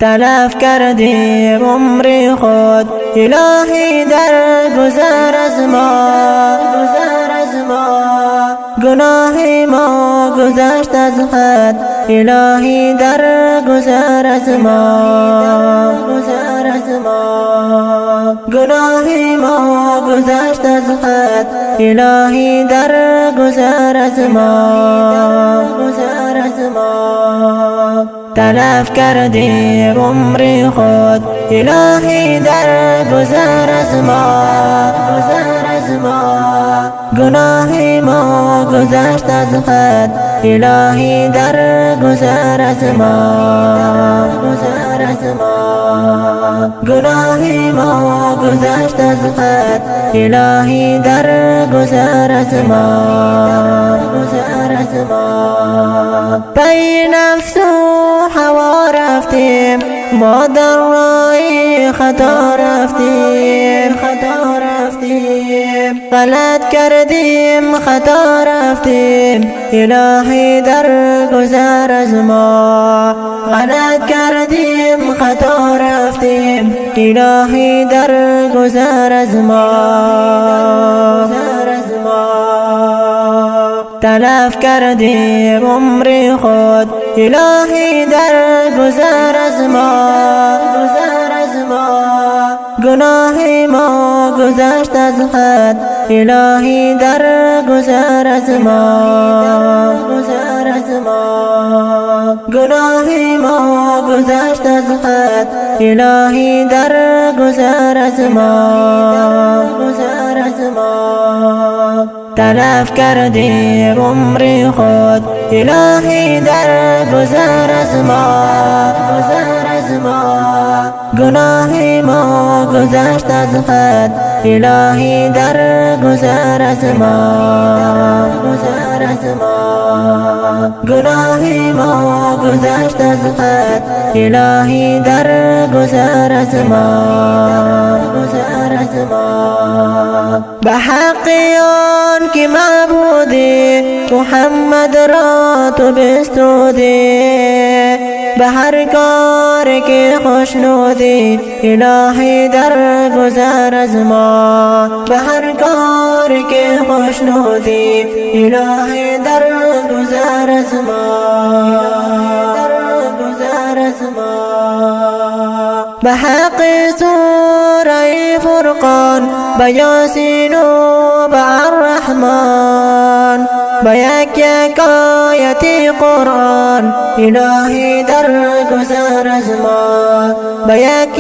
تلف کردیم عمر خود الهی در گذر از ما گناه ما گذشت از حد الهی در گذر از ما گناه ما گذشت از حد الهی در گذر از ما تلف کردیم عمر خود الهی در گذر از ما گناه ما گذشت از حد الهی در گذر از ما گناه ما گذشت از حد الهی در گذر از ما پی نفس و هوا رفتیم ما در راه خطا رفتیم غلط کردیم خطا رفتیم الهی در گذر از ما غلط کردیم خطا رفتیم الهی در گذر از ما تلف کردیم عمر خود الهی در گذر از ما گناه ما گذشت از حد الهی در گذر از ما گناه ما گذشت از حد الهی در گذر از ما تلف کردیم عمر خود الهی در گذر از ما گناه ما گذشت از حد الهی در گذر از ما گناه ما گذشت از حد الهی در گذر از ما به حق آن که معبودی محمد را تو بستودی به هر کار که خوشنودی الهی در گذر از ما به هر کار که خوشنودی الهی در گذر از ما به حق سوره فرقان به یاسین و به الرحمن به یک آیت قرآن الهی در گذر از ما به یک